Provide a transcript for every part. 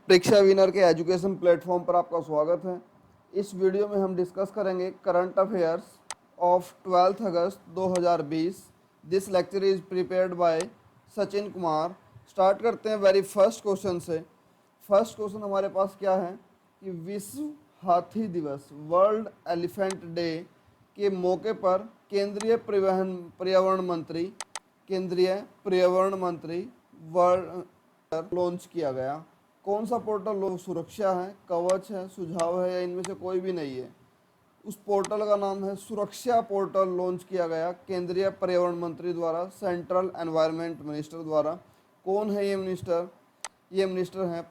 परीक्षा विनर के education platform पर आपका स्वागत है। इस वीडियो में हम डिस्कस करेंगे current affairs of 12 August 2020। This lecture is prepared by Sachin Kumar. Start करते हैं वेरी फर्स्ट क्वेश्चन से। फर्स्ट क्वेश्चन हमारे पास क्या है कि विश्व हाथी दिवस वर्ल्ड एलिफेंट डे के मौके पर केंद्रीय पर्यावरण मंत्री वर्ल्ड लॉन्च किया गया। कौन सा पोर्टल सुरक्षा है, कवच है, सुझाव है या इनमें से कोई भी नहीं है? उस पोर्टल का नाम है सुरक्षा पोर्टल। लॉन्च किया गया केंद्रीय पर्यावरण मंत्री द्वारा, सेंट्रल एनवायरनमेंट मिनिस्टर द्वारा। कौन है ये मिनिस्टर? ये मिनिस्टर हैं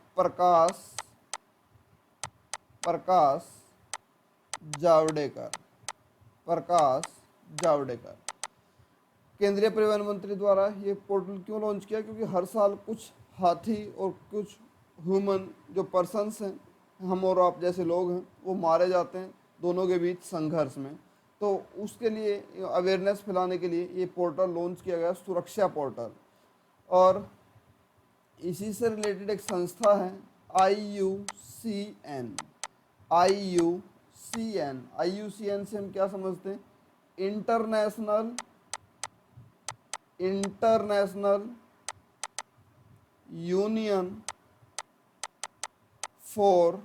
प्रकाश जावड़ेकर। प्रकाश जावड़ेकर। केंद्रीय परिवहन मंत्री द्वारा ये पोर्टल क्यों लॉन्च किया? क्योंकि हर साल कुछ हाथी और कुछ ह्यूमन जो पर्सन्स हैं, हम और आप जैसे लोग हैं, वो मारे जाते हैं दोनों के बीच संघर्ष में। तो उसके लिए अवेयरनेस फैलाने के लिए ये पोर्टल लॉन्च किया गया, सुरक्षा पोर्टल। और इसी से रिलेटेड एक संस्था है IUCN। IUCN से हम क्या समझते हैं? International union for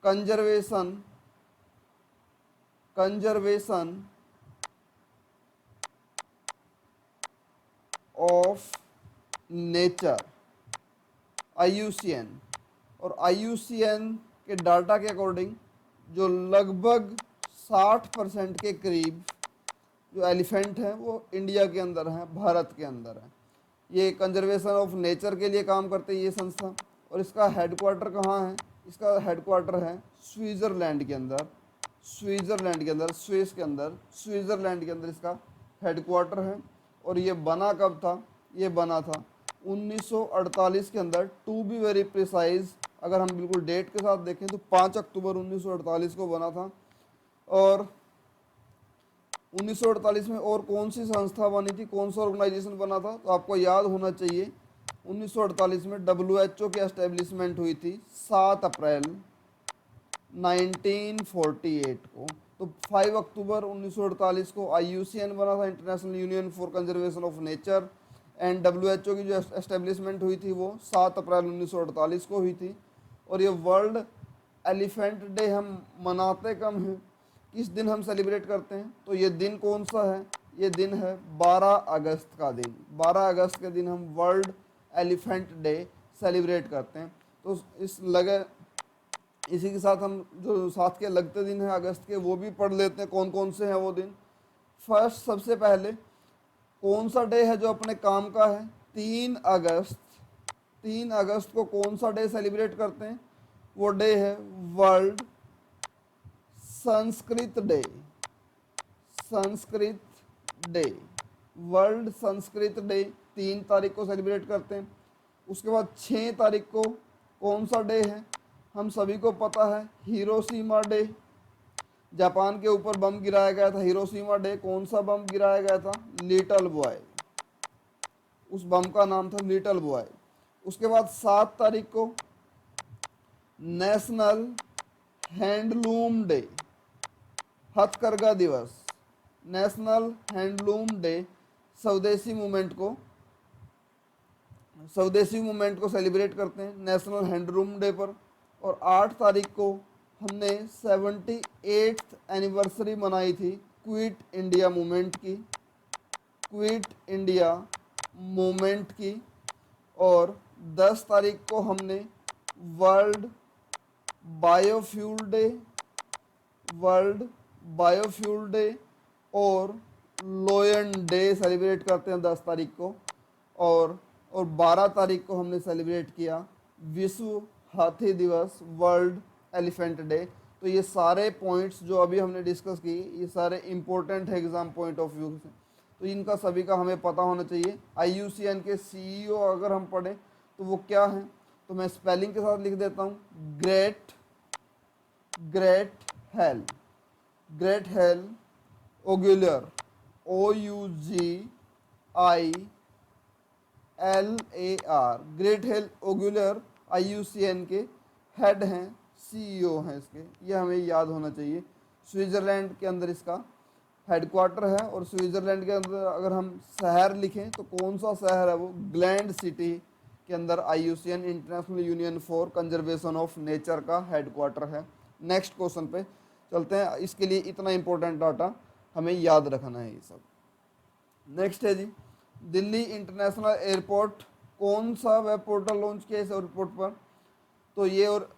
conservation of nature, IUCN। और IUCN के डाटा के अकॉर्डिंग जो लगभग 60% के करीब जो एलिफेंट हैं वो इंडिया के अंदर हैं, भारत के अंदर हैं। ये कंजर्वेशन ऑफ नेचर के लिए काम करते हैं ये संस्था। और इसका हेडक्वार्टर कहाँ है? इसका हेडक्वार्टर है स्विट्ज़रलैंड के अंदर। स्विट्ज़रलैंड के अंदर इसका हेडक्वार्टर है। और ये बना कब था? ये बना था 1948 के अंदर। टू बी वेरी प्रिसाइज, अगर हम बिल्कुल डेट के साथ देखें तो 5 अक्टूबर 1948 को बना था। और 1948 में और कौन सी संस्था बनी थी, कौन सा ऑर्गेनाइजेशन बना था? तो आपको याद होना चाहिए 1948 में WHO की एस्टेब्लिशमेंट हुई थी 7 अप्रैल 1948 को। तो 5 अक्टूबर 1948 को IUCN बना था, international union for conservation of nature. And WHO की जो एस्टेब्लिशमेंट हुई थी वो 7 अप्रैल 1948 को हुई थी। और ये वर्ल्ड एलिफेंट डे हम मनाते कम हैं, किस दिन हम सेलिब्रेट करते हैं? तो ये दिन कौन सा है? ये दिन है 12 अगस्त का दिन। 12 अगस्त के दिन हम वर्ल्ड एलिफेंट डे सेलिब्रेट करते हैं। तो इसी के साथ हम जो साथ के लगते दिन हैं अगस्त के, वो भी पढ़ लेते हैं कौन कौन से हैं वो दिन। फर्स्ट, सबसे पहले कौन सा डे है जो अपने काम का है? 3 अगस्त। 3 अगस्त को कौन सा डे सेलिब्रेट करते हैं? वो डे है world Sanskrit day. World Sanskrit day 3 तारीख को सेलिब्रेट करते हैं। उसके बाद 6 तारीख को कौन सा डे है? हम सभी को पता है, हिरोशिमा डे। जापान के ऊपर बम गिराया गया था, हिरोशिमा डे। कौन सा बम गिराया गया था? Little boy. उस बम का नाम था लिटिल बॉय। उसके बाद 7 तारीख को नेशनल हैंडलूम डे, हथकरघा दिवस। नेशनल हैंडलूम डे स्वदेशी मूवमेंट को सेलिब्रेट करते हैं नेशनल हैंडलूम डे पर। और 8 तारीख को हमने 78th एनिवर्सरी मनाई थी क्विट इंडिया मूवमेंट की। और 10 तारीख को हमने वर्ल्ड बायोफ्यूल डे और लोयन डे सेलिब्रेट करते हैं 10 तारीख को। और 12 तारीख को हमने सेलिब्रेट किया विश्व हाथी दिवस, वर्ल्ड एलिफेंट डे। तो ये सारे पॉइंट्स जो अभी हमने डिस्कस की, ये सारे इंपॉर्टेंट है एग्जाम पॉइंट ऑफ व्यू से। तो इनका सभी का हमें पता होना चाहिए। IUCN के CEO अगर हम पढ़ें तो वो क्या हैं? तो मैं स्पेलिंग के साथ लिख देता हूँ। Grethel Aguilar, OUGILAR, Grethel Aguilar IUCN के हेड हैं, CEO हैं इसके, ये हमें याद होना चाहिए। स्विट्ज़रलैंड के अंदर इसका हेडक्वार्टर है। और स्विट्ज़रलैंड के अंदर अगर हम शहर लिखें तो कौन सा शहर है वो, ग्लैंड सिटी के अंदर IUCN international union for conservation of nature का हेडक्वार्टर है। नेक्स्ट क्वेश्चन पे चलते हैं। इसके लिए इतना इंपॉर्टेंट डाटा हमें याद रखना है ये सब। नेक्स्ट है जी, दिल्ली इंटरनेशनल एयरपोर्ट कौन सा वेब पोर्टल लॉन्च किया इस एयरपोर्ट पर? तो ये और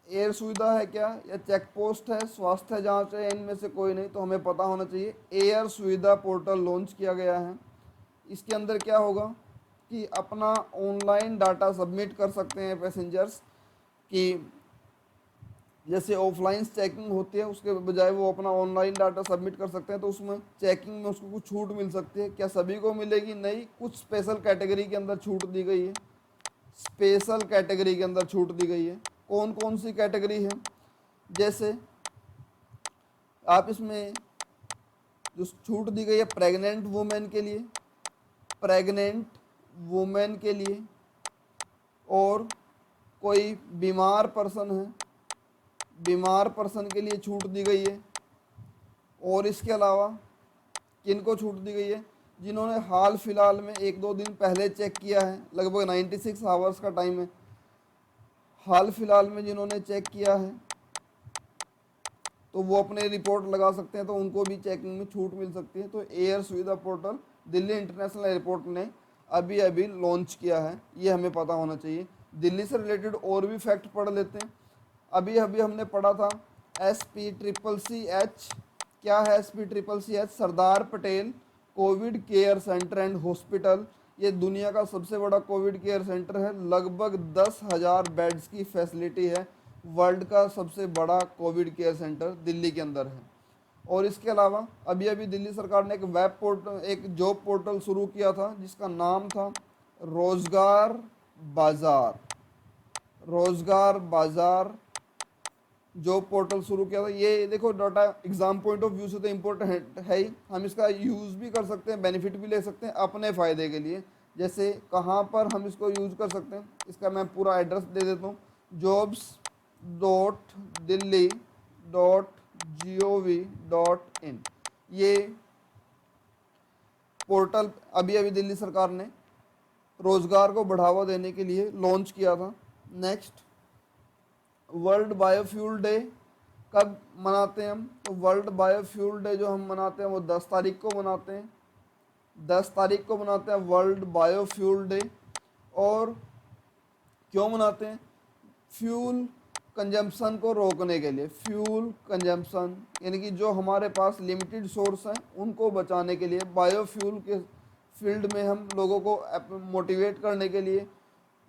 एयर सुविधा है क्या, या चेक पोस्ट है, स्वास्थ्य जांच है, इनमें से कोई नहीं। तो हमें पता होना चाहिए एयर सुविधा पोर्टल लॉन्च किया गया है। इसके अंदर क्या होगा कि अपना ऑनलाइन डाटा सबमिट कर सकते हैं पैसेंजर्स, कि जैसे ऑफलाइन चेकिंग होती है उसके बजाय वो अपना ऑनलाइन डाटा सबमिट कर सकते हैं। तो उसमें चेकिंग में उसको कुछ छूट मिल सकती है। क्या सभी को मिलेगी? नहीं, कुछ स्पेशल कैटेगरी के अंदर छूट दी गई है। स्पेशल कैटेगरी के अंदर छूट दी गई है। कौन कौन सी कैटेगरी है? जैसे आप इसमें जो छूट दी गई है प्रेग्नेंट वुमेन के लिए, प्रेग्नेंट वुमेन के लिए, और कोई बीमार पर्सन है, बीमार पर्सन के लिए छूट दी गई है। और इसके अलावा किन को छूट दी गई है? जिन्होंने हाल फिलहाल में 1-2 दिन पहले चेक किया है, लगभग 96 आवर्स का टाइम है, हाल फिलहाल में जिन्होंने चेक किया है तो वो अपने रिपोर्ट लगा सकते हैं, तो उनको भी चेकिंग में छूट मिल सकती है। तो एयर सुविधा पोर्टल दिल्ली इंटरनेशनल एयरपोर्ट ने अभी अभी लॉन्च किया है, ये हमें पता होना चाहिए। दिल्ली से रिलेटेड और भी फैक्ट पढ़ लेते हैं। अभी अभी हमने पढ़ा था SPCCH। क्या है SPCCH? Sardar Patel Covid care centre and hospital. ये दुनिया का सबसे बड़ा कोविड केयर सेंटर है, लगभग 10,000 बेड्स की फैसिलिटी है। वर्ल्ड का सबसे बड़ा कोविड केयर सेंटर दिल्ली के अंदर है। और इसके अलावा अभी अभी दिल्ली सरकार ने एक वेब पोर्टल, एक जॉब पोर्टल शुरू किया था जिसका नाम था रोजगार बाजार। रोजगार बाजार जॉब पोर्टल शुरू किया था। ये देखो data exam point of view से तो इम्पोर्टेंट है ही, हम इसका यूज़ भी कर सकते हैं, बेनिफिट भी ले सकते हैं अपने फ़ायदे के लिए। जैसे कहाँ पर हम इसको यूज़ कर सकते हैं, इसका मैं पूरा एड्रेस दे देता हूँ। jobs.delhi.gov.in, ये पोर्टल अभी अभी दिल्ली सरकार ने रोज़गार को बढ़ावा देने के लिए लॉन्च किया था। नेक्स्ट, वर्ल्ड बायोफ्यूल डे कब मनाते हैं हम? तो वर्ल्ड बायोफ्यूल डे जो हम मनाते हैं वो 10 तारीख को मनाते हैं। 10 तारीख को मनाते हैं वर्ल्ड बायोफ्यूल डे। और क्यों मनाते हैं? फ्यूल कंजम्पशन को रोकने के लिए। फ्यूल कंजम्पशन यानी कि जो हमारे पास लिमिटेड सोर्स हैं उनको बचाने के लिए, बायोफ्यूल के फील्ड में हम लोगों को मोटिवेट करने के लिए,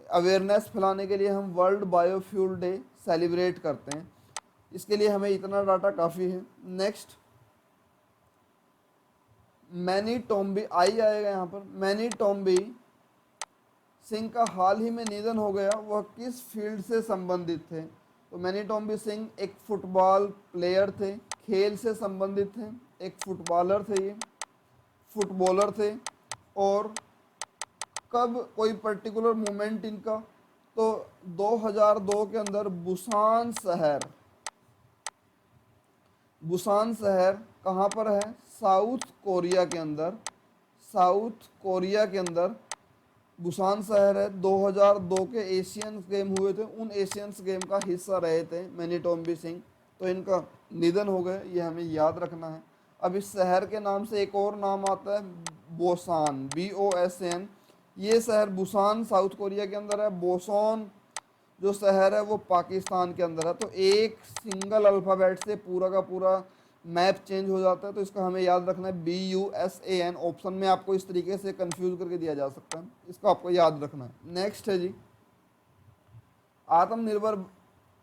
अवेयरनेस फैलाने के लिए हम वर्ल्ड बायोफ्यूल डे सेलिब्रेट करते हैं। इसके लिए हमें इतना डाटा काफ़ी है। नेक्स्ट, मैनी टॉम्बी आएगा यहाँ पर। मैनी टॉम्बी सिंह का हाल ही में निधन हो गया, वह किस फील्ड से संबंधित थे? तो मैनी टॉम्बी सिंह एक फुटबॉल प्लेयर थे, खेल से संबंधित थे, एक फुटबॉलर थे, ये फुटबॉलर थे। और कब कोई पर्टिकुलर मोमेंट इनका? तो 2002 के अंदर बुसान शहर, बुसान शहर कहाँ पर है? साउथ कोरिया के अंदर, साउथ कोरिया के अंदर बुसान शहर है। 2002 के एशियन गेम हुए थे, उन एशियंस गेम का हिस्सा रहे थे मैनी टॉम्बी सिंह। तो इनका निधन हो गया, ये हमें याद रखना है। अब इस शहर के नाम से एक और नाम आता है बोसान, BOSAN। ये शहर बुसान साउथ कोरिया के अंदर है। बोसान जो शहर है वो पाकिस्तान के अंदर है। तो एक सिंगल अल्फ़ाबेट से पूरा का पूरा मैप चेंज हो जाता है। तो इसका हमें याद रखना है BUSAN। ऑप्शन में आपको इस तरीके से कंफ्यूज करके दिया जा सकता है, इसको आपको याद रखना है। नेक्स्ट है जी, आत्मनिर्भर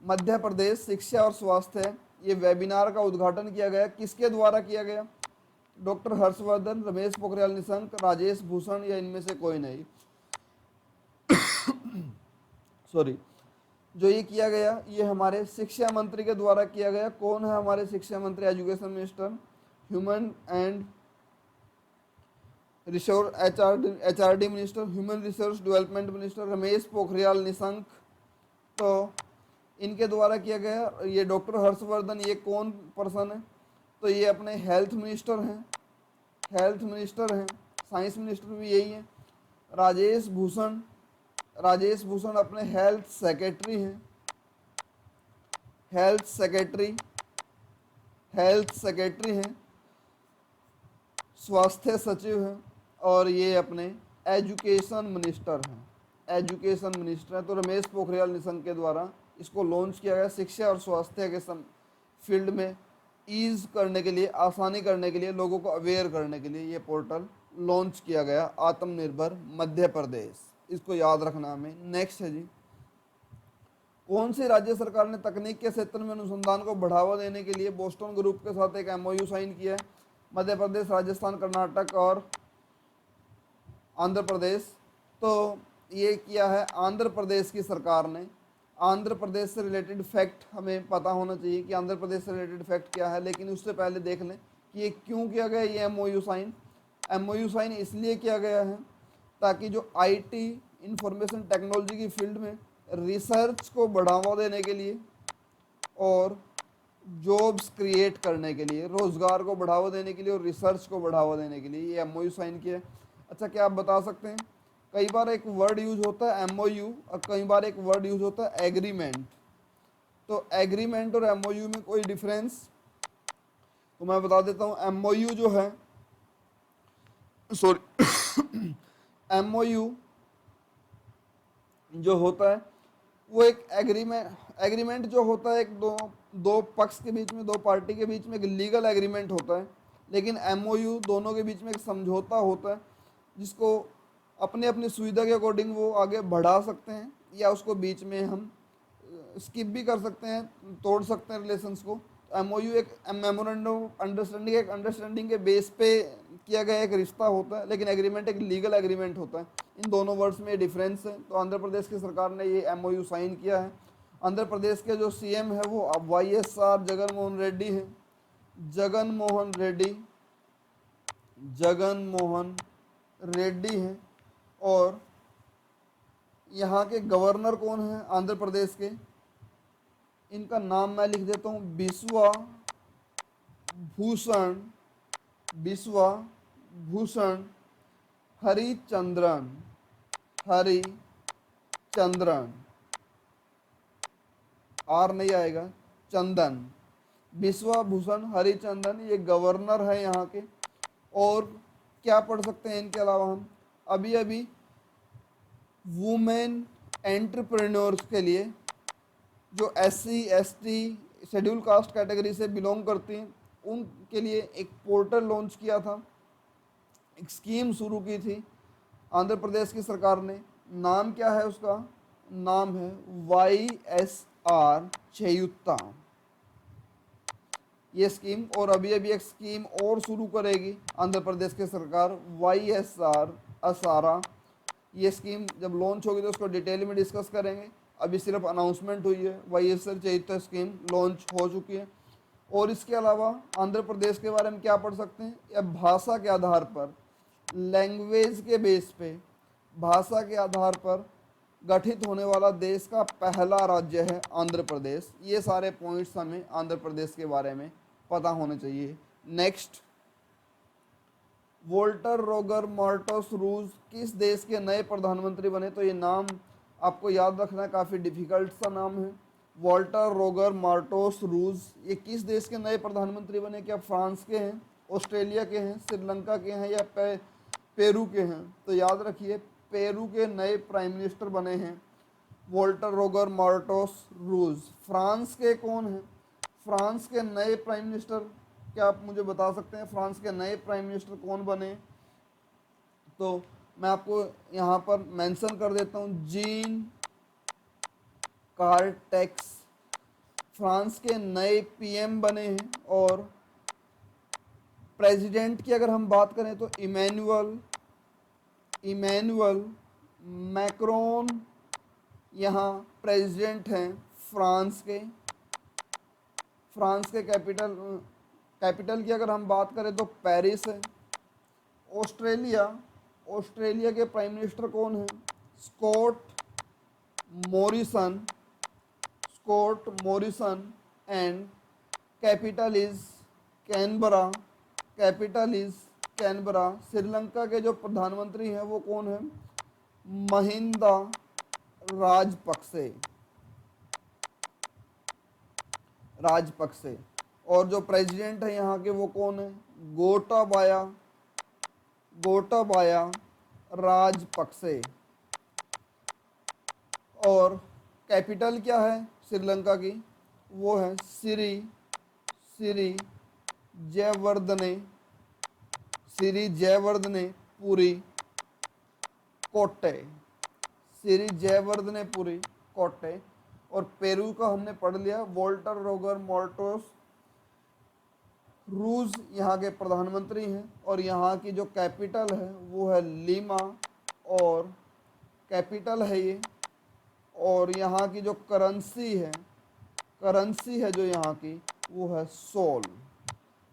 मध्य प्रदेश शिक्षा और स्वास्थ्य। ये वेबिनार का उद्घाटन किया गया, किसके द्वारा किया गया? डॉक्टर हर्षवर्धन, रमेश पोखरियाल निशंक, राजेश भूषण, या इनमें से कोई नहीं। सॉरी, जो ये किया गया ये हमारे शिक्षा मंत्री के द्वारा किया गया। कौन है हमारे शिक्षा मंत्री? Education minister, human and resource HRD minister, human resource development minister Ramesh Pokhriyal Nishank तो इनके द्वारा किया गया। ये डॉक्टर हर्षवर्धन, ये कौन पर्सन है? तो ये अपने हेल्थ मिनिस्टर हैं, हेल्थ मिनिस्टर हैं। साइंस मिनिस्टर भी यही है। राजेश भूषण, राजेश भूषण अपने हेल्थ सेक्रेटरी हैं, हेल्थ सेक्रेटरी, हेल्थ सेक्रेटरी हैं, स्वास्थ्य सचिव हैं। और ये अपने एजुकेशन मिनिस्टर हैं, एजुकेशन मिनिस्टर हैं। तो रमेश पोखरियाल निशंक के द्वारा इसको लॉन्च किया गया, शिक्षा और स्वास्थ्य के फील्ड में ईज करने के लिए, आसानी करने के लिए, लोगों को अवेयर करने के लिए ये पोर्टल लॉन्च किया गया, आत्मनिर्भर मध्य प्रदेश। इसको याद रखना हमें। नेक्स्ट है जी, कौन सी राज्य सरकार ने तकनीक के क्षेत्र में अनुसंधान को बढ़ावा देने के लिए बोस्टन ग्रुप के साथ एक एमओयू साइन किया है? मध्य प्रदेश, राजस्थान, कर्नाटक और आंध्र प्रदेश। तो ये किया है आंध्र प्रदेश की सरकार ने। आंध्र प्रदेश से रिलेटेड फैक्ट हमें पता होना चाहिए कि आंध्र प्रदेश से रिलेटेड फैक्ट क्या है, लेकिन उससे पहले देख लें कि ये क्यों किया गया ये एमओयू साइन। एमओयू साइन इसलिए किया गया है ताकि जो आईटी, इंफॉर्मेशन टेक्नोलॉजी की फील्ड में रिसर्च को बढ़ावा देने के लिए और जॉब्स क्रिएट करने के लिए, रोजगार को बढ़ावा देने के लिए और रिसर्च को बढ़ावा देने के लिए ये एमओयू साइन किया है। अच्छा, क्या आप बता सकते हैं, कई बार एक वर्ड यूज होता है एमओयू और कई बार एक वर्ड यूज होता है एग्रीमेंट। तो एग्रीमेंट और एमओयू में कोई डिफरेंस? तो मैं बता देता हूँ। एमओयू जो है, सॉरी, एमओयू जो होता है वो एक एग्रीमेंट जो होता है एक दो पक्ष के बीच में, दो पार्टी के बीच में एक लीगल एग्रीमेंट होता है। लेकिन एमओयू दोनों के बीच में एक समझौता होता है जिसको अपने अपनी सुविधा के अकॉर्डिंग वो आगे बढ़ा सकते हैं या उसको बीच में हम स्किप भी कर सकते हैं, तोड़ सकते हैं रिलेशंस को। एमओयू एक मेमोरेंडम अंडरस्टैंडिंग, एक अंडरस्टैंडिंग के बेस पे किया गया एक रिश्ता होता है, लेकिन एग्रीमेंट एक लीगल एग्रीमेंट होता है। इन दोनों वर्ड्स में डिफरेंस है। तो आंध्र प्रदेश की सरकार ने ये एमओयू साइन किया है। आंध्र प्रदेश के जो सीएम है वो अब वाईएसआर जगन मोहन रेड्डी हैं, जगन मोहन रेड्डी, जगन मोहन रेड्डी हैं। और यहाँ के गवर्नर कौन हैं आंध्र प्रदेश के? इनका नाम मैं लिख देता हूँ, बिस्वा भूषण, बिस्वा भूषण हरिचंद्रन, हरिचंद्रन, आर नहीं आएगा, चंदन, बिस्वा भूषण हरिचंदन, ये गवर्नर है यहाँ के। और क्या पढ़ सकते हैं इनके अलावा हम? अभी अभी वुमेन एंटरप्रेन्योर्स के लिए जो SC ST schedule caste category से बिलोंग करती हैं उनके लिए एक पोर्टल लॉन्च किया था, एक स्कीम शुरू की थी आंध्र प्रदेश की सरकार ने। नाम क्या है उसका? नाम है YSR चयुक्ता, ये स्कीम। और अभी अभी एक स्कीम और शुरू करेगी आंध्र प्रदेश की सरकार, YSR असारा। ये स्कीम जब लॉन्च होगी तो उसको डिटेल में डिस्कस करेंगे। अभी सिर्फ अनाउंसमेंट हुई है, YSR चयुक्ता स्कीम लॉन्च हो चुकी है। और इसके अलावा आंध्र प्रदेश के बारे में क्या पढ़ सकते हैं? या भाषा के आधार पर, लैंग्वेज के बेस पे, भाषा के आधार पर गठित होने वाला देश का पहला राज्य है आंध्र प्रदेश। ये सारे पॉइंट्स हमें आंध्र प्रदेश के बारे में पता होने चाहिए। नेक्स्ट, वोल्टर रोगर मार्टोस रूज किस देश के नए प्रधानमंत्री बने? तो ये नाम आपको याद रखना, काफ़ी डिफिकल्ट सा नाम है। वोल्टर रोगर मार्टोस रूज ये किस देश के नए प्रधानमंत्री बने? क्या फ्रांस के हैं, ऑस्ट्रेलिया के हैं, श्रीलंका के हैं या पेरू के हैं? तो याद रखिए पेरू के नए प्राइम मिनिस्टर बने हैं वोल्टर रोगर मार्टोस रूज। फ्रांस के कौन हैं? फ्रांस के नए प्राइम मिनिस्टर, क्या आप मुझे बता सकते हैं फ्रांस के नए प्राइम मिनिस्टर कौन बने? तो मैं आपको यहाँ पर मेंशन कर देता हूँ, जीन कार्टेक्स फ्रांस के नए PM बने हैं। और प्रेसिडेंट की अगर हम बात करें तो इमैनुअल मैक्रोन यहाँ प्रेसिडेंट हैं फ्रांस के। फ्रांस के कैपिटल की अगर हम बात करें तो पेरिस है। ऑस्ट्रेलिया के प्राइम मिनिस्टर कौन हैं? Scott Morrison, Scott Morrison and capital is Canberra. Capital is Canberra. Sri Lanka के जो प्रधानमंत्री हैं वो कौन है? महिंदा राजपक्से। राजपक्से। और जो प्रेसिडेंट है यहाँ के वो कौन है? गोटाबाया। गोटाबाया राजपक्से। और कैपिटल क्या है श्रीलंका की? वो है सिरी जयवर्धने। सिरी जयवर्धने पुरी कोट्टे। सिरी जयवर्धने पुरी कोट्टे। और पेरू का हमने पढ़ लिया, वोल्टर रोगर मोर्टोस। रूस यहाँ के प्रधानमंत्री हैं और यहाँ की जो कैपिटल है वो है लीमा। और कैपिटल है ये। और यहाँ की जो करेंसी है जो यहाँ की वो है सोल।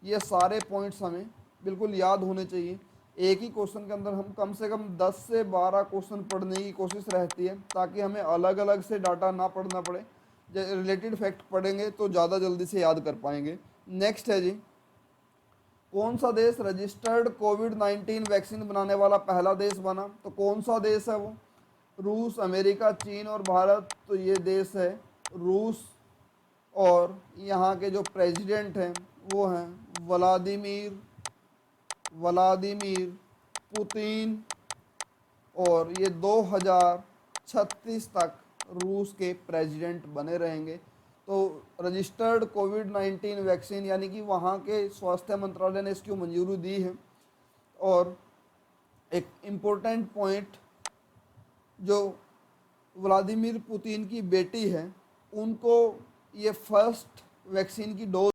ये सारे पॉइंट्स हमें बिल्कुल याद होने चाहिए। एक ही क्वेश्चन के अंदर हम कम से कम 10 से 12 क्वेश्चन पढ़ने की कोशिश रहती है, ताकि हमें अलग अलग से डाटा ना पढ़ना पड़े। रिलेटेड फैक्ट पढ़ेंगे तो ज़्यादा जल्दी से याद कर पाएंगे। नेक्स्ट है जी, कौन सा देश रजिस्टर्ड कोविड-19 वैक्सीन बनाने वाला पहला देश बना? तो कौन सा देश है वो? रूस, अमेरिका, चीन और भारत। तो ये देश है रूस। और यहाँ के जो प्रेसिडेंट हैं वो हैं व्लादिमीर पुतिन। और ये 2036 तक रूस के प्रेसिडेंट बने रहेंगे। तो रजिस्टर्ड कोविड-19 वैक्सीन यानी कि वहाँ के स्वास्थ्य मंत्रालय ने इसकी मंजूरी दी है। और एक इम्पोर्टेंट पॉइंट, जो व्लादिमीर पुतिन की बेटी है उनको ये फर्स्ट वैक्सीन की डोज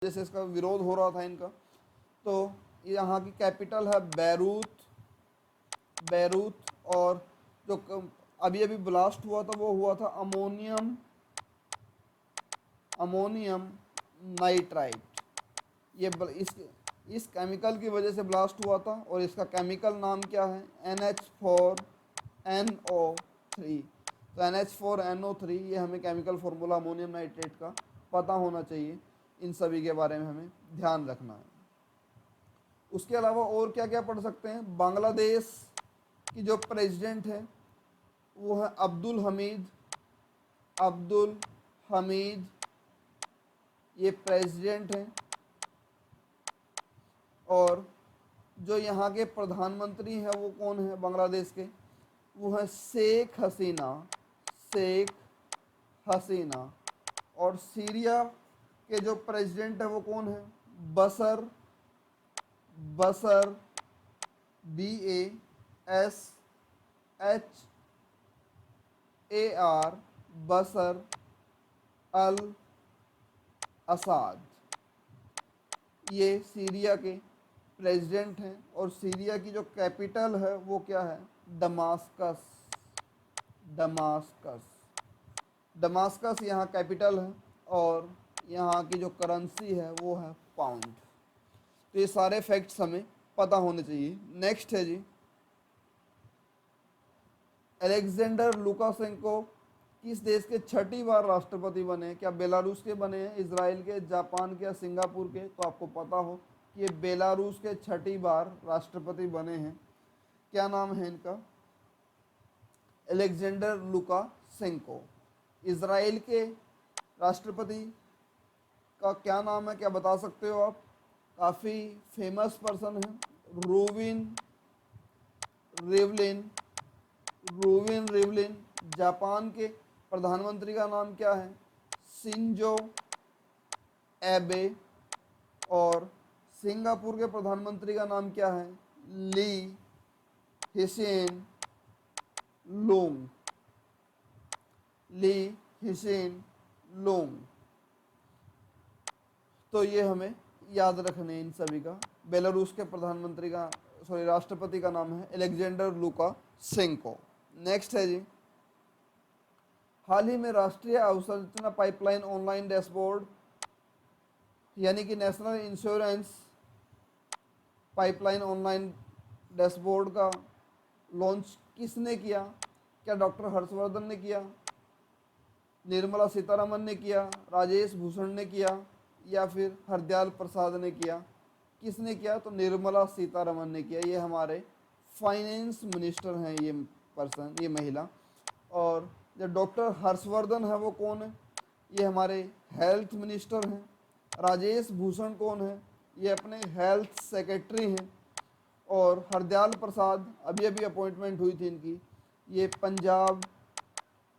जैसे इसका विरोध हो रहा था इनका। तो यहाँ की कैपिटल है बैरूत। और जो अभी अभी ब्लास्ट हुआ था वो हुआ था अमोनियम नाइट्राइट। ये इस केमिकल की वजह से ब्लास्ट हुआ था। और इसका केमिकल नाम क्या है? NH4NO3। तो NH4NO3 ये हमें केमिकल फार्मूला अमोनियम नाइट्रेट का पता होना चाहिए। इन सभी के बारे में हमें ध्यान रखना है। उसके अलावा और क्या क्या पढ़ सकते हैं? बांग्लादेश की जो प्रेसिडेंट है वो है अब्दुल हमीद। ये प्रेसिडेंट हैं। और जो यहाँ के प्रधानमंत्री हैं वो कौन है बांग्लादेश के? वो है शेख हसीना। और सीरिया के जो प्रेसिडेंट है वो कौन है? बसर BASHAR बसर अल असाद। ये सीरिया के प्रेसिडेंट हैं। और सीरिया की जो कैपिटल है वो क्या है? दमास्कस यहाँ कैपिटल है। और यहाँ की जो करेंसी है वो है पाउंड। तो ये सारे फैक्ट्स हमें पता होने चाहिए। नेक्स्ट है जी, अलेक्जेंडर लुकाशेंको किस देश के छठी बार राष्ट्रपति बने? क्या बेलारूस के बने हैं, इजराइल के, जापान के या सिंगापुर के? तो आपको पता हो कि ये बेलारूस के छठी बार राष्ट्रपति बने हैं। क्या नाम है इनका? Alexander Lukashenko. इजराइल के राष्ट्रपति का क्या नाम है, क्या बता सकते हो आप? काफ़ी फेमस पर्सन है, रूविन रिवलिन। जापान के प्रधानमंत्री का नाम क्या है? शिंजो एबे। और सिंगापुर के प्रधानमंत्री का नाम क्या है? ली हिसेन लूंग। तो ये हमें याद रखने इन सभी का। बेलारूस के राष्ट्रपति का नाम है अलेक्जेंडर लुकाशेंको। नेक्स्ट है जी, हाल ही में राष्ट्रीय अवसंरचना पाइपलाइन ऑनलाइन डैशबोर्ड यानी कि national insurance pipeline online dashboard का लॉन्च किसने किया? क्या डॉक्टर हर्षवर्धन ने किया, निर्मला सीतारमन ने किया, राजेश भूषण ने किया, या फिर हरदयाल प्रसाद ने किया? किसने किया? तो निर्मला सीतारमन ने किया। ये हमारे फाइनेंस मिनिस्टर हैं ये पर्सन, ये महिला। और जो डॉक्टर हर्षवर्धन है वो कौन है? ये हमारे हेल्थ मिनिस्टर हैं। राजेश भूषण कौन है? ये अपने हेल्थ सेक्रेटरी हैं। और हरदयाल प्रसाद अभी अभी अपॉइंटमेंट हुई थी इनकी, ये पंजाब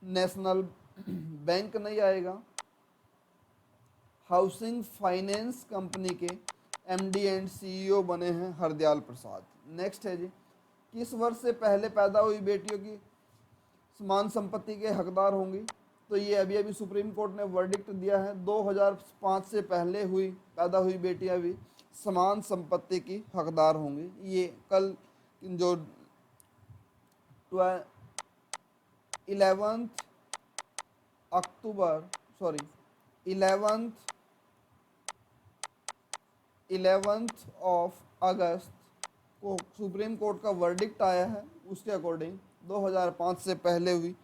नेशनल बैंक नहीं आएगा, हाउसिंग फाइनेंस कंपनी के एमडी एंड सीईओ बने हैं हरदयाल प्रसाद। नेक्स्ट है जी, किस वर्ष से पहले पैदा हुई बेटियों की समान संपत्ति के हकदार होंगी? तो ये अभी अभी सुप्रीम कोर्ट ने वर्डिक्ट दिया है, 2005 से पहले पैदा हुई बेटियां भी समान संपत्ति की हकदार होंगी। ये कल जो 11 अक्टूबर 11 ऑफ अगस्त को सुप्रीम कोर्ट का वर्डिक्ट आया है, उसके अकॉर्डिंग 2005 से पहले हुई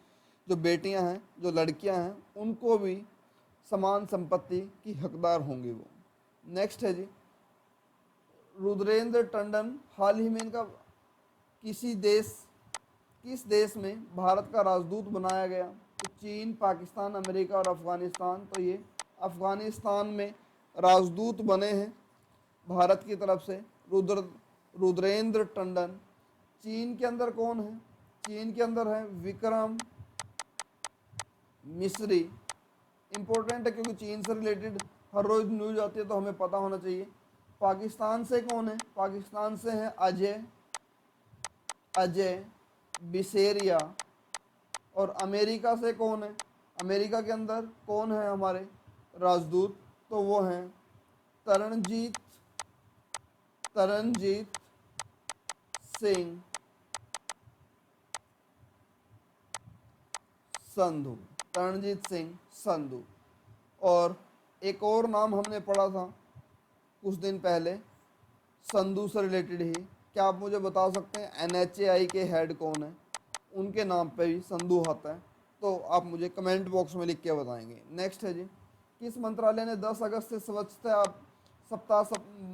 जो बेटियां हैं, जो लड़कियां हैं, उनको भी समान संपत्ति की हकदार होंगी वो। नेक्स्ट है जी, रुद्रेंद्र टंडन हाल ही में इनका किस देश में भारत का राजदूत बनाया गया? तो चीन, पाकिस्तान, अमेरिका और अफगानिस्तान। तो ये अफगानिस्तान में राजदूत बने हैं भारत की तरफ से रुद्रेंद्र टंडन। चीन के अंदर कौन है? चीन के अंदर है विक्रम मिस्री। इंपॉर्टेंट है क्योंकि चीन से रिलेटेड हर रोज न्यूज आती है तो हमें पता होना चाहिए। पाकिस्तान से कौन है? पाकिस्तान से है अजय बिसेरिया। और अमेरिका से कौन है? अमेरिका के अंदर कौन है हमारे राजदूत? तो वो हैं तरनजीत सिंह संधू। तरनजीत सिंह संधू। और एक और नाम हमने पढ़ा था कुछ दिन पहले संधू से रिलेटेड ही, क्या आप मुझे बता सकते हैं NHAI के हेड कौन है? उनके नाम पे भी संधू आता है, तो आप मुझे कमेंट बॉक्स में लिख के बताएंगे। नेक्स्ट है जी, किस मंत्रालय ने 10 अगस्त से स्वच्छता सप्ताह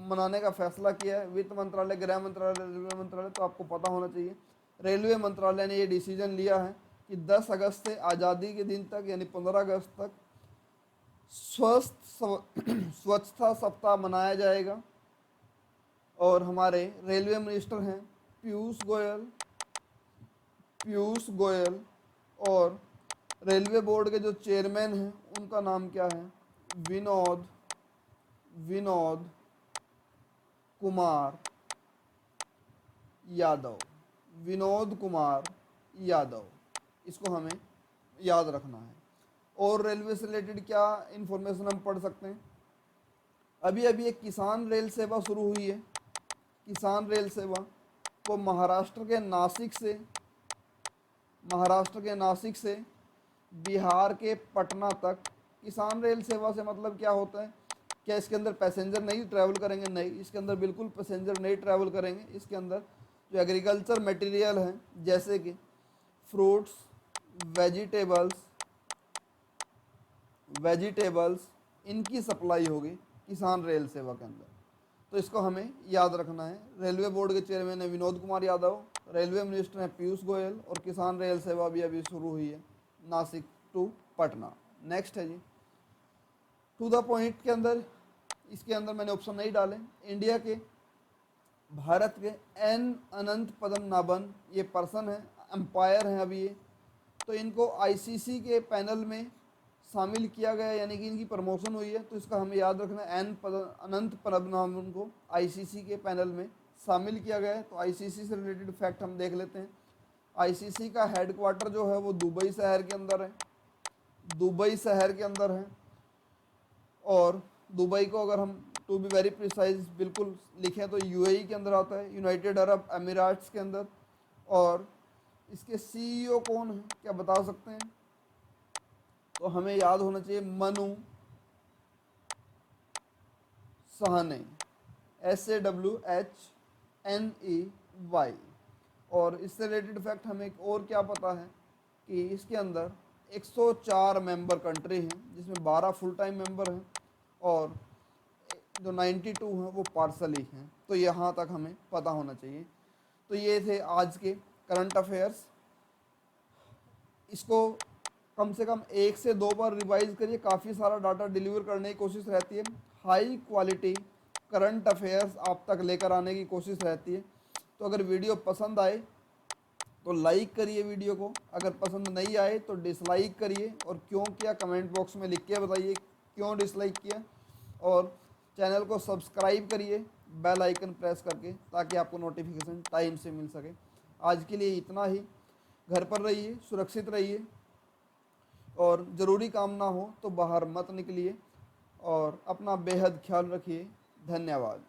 मनाने का फैसला किया है? वित्त मंत्रालय, गृह मंत्रालय, रेलवे मंत्रालय। तो आपको पता होना चाहिए रेलवे मंत्रालय ने ये डिसीजन लिया है कि 10 अगस्त से आज़ादी के दिन तक यानी 15 अगस्त तक स्वच्छता सप्ताह मनाया जाएगा। और हमारे रेलवे मिनिस्टर हैं पीयूष गोयल। और रेलवे बोर्ड के जो चेयरमैन हैं उनका नाम क्या है? विनोद कुमार यादव। इसको हमें याद रखना है। और रेलवे से रिलेटेड क्या इंफॉर्मेशन हम पढ़ सकते हैं? अभी अभी एक किसान रेल सेवा शुरू हुई है। किसान रेल सेवा को महाराष्ट्र के नासिक से बिहार के पटना तक। किसान रेल सेवा से मतलब क्या होता है? क्या इसके अंदर पैसेंजर नहीं ट्रैवल करेंगे? नहीं, इसके अंदर बिल्कुल पैसेंजर नहीं ट्रैवल करेंगे। इसके अंदर जो एग्रीकल्चर मटेरियल हैं जैसे कि फ्रूट्स, वेजिटेबल्स, इनकी सप्लाई होगी किसान रेल सेवा के अंदर। तो इसको हमें याद रखना है। रेलवे बोर्ड के चेयरमैन है विनोद कुमार यादव, रेलवे मिनिस्टर हैं पीयूष गोयल, और किसान रेल सेवा भी अभी शुरू हुई है नासिक टू पटना। नेक्स्ट है जी, टू द पॉइंट के अंदर, इसके अंदर मैंने ऑप्शन नहीं डाले। इंडिया के भारत के एन अनंत पद्मनाभन ये पर्सन है, एम्पायर हैं अभी ये। तो इनको आईसीसी के पैनल में शामिल किया गया, यानी कि इनकी प्रमोशन हुई है। तो इसका हमें याद रखना है, अनंत पद्मनाभन को आईसीसी के पैनल में शामिल किया गया है। तो आईसीसी से रिलेटेड फैक्ट हम देख लेते हैं। आईसीसी का हेडक्वार्टर जो है वो दुबई शहर के अंदर है। और दुबई को अगर हम टू बी वेरी प्रिसाइज बिल्कुल लिखें तो यूएई के अंदर आता है, यूनाइटेड अरब अमीराट्स के अंदर। और इसके सीईओ कौन है, क्या बता सकते हैं? तो हमें याद होना चाहिए मनु सहने, SAWHNEY। और इससे रिलेटेड फैक्ट हमें एक और क्या पता है कि इसके अंदर 104 मेंबर कंट्री हैं, जिसमें 12 फुल टाइम मेंबर हैं और जो 92 हैं वो पार्सली हैं। तो यहाँ तक हमें पता होना चाहिए। तो ये थे आज के करंट अफेयर्स। इसको कम से कम 1 से 2 बार रिवाइज करिए, काफ़ी सारा डाटा डिलीवर करने की कोशिश रहती है, हाई क्वालिटी करंट अफेयर्स आप तक लेकर आने की कोशिश रहती है। तो अगर वीडियो पसंद आए तो लाइक करिए वीडियो को, अगर पसंद नहीं आए तो डिसलाइक करिए, और क्यों किया कमेंट बॉक्स में लिख के बताइए क्यों डिसलाइक किया। और चैनल को सब्सक्राइब करिए बेल आइकन प्रेस करके, ताकि आपको नोटिफिकेशन टाइम से मिल सके। आज के लिए इतना ही। घर पर रहिए, सुरक्षित रहिए, और ज़रूरी काम ना हो तो बाहर मत निकलिए, और अपना बेहद ख्याल रखिए। धन्यवाद।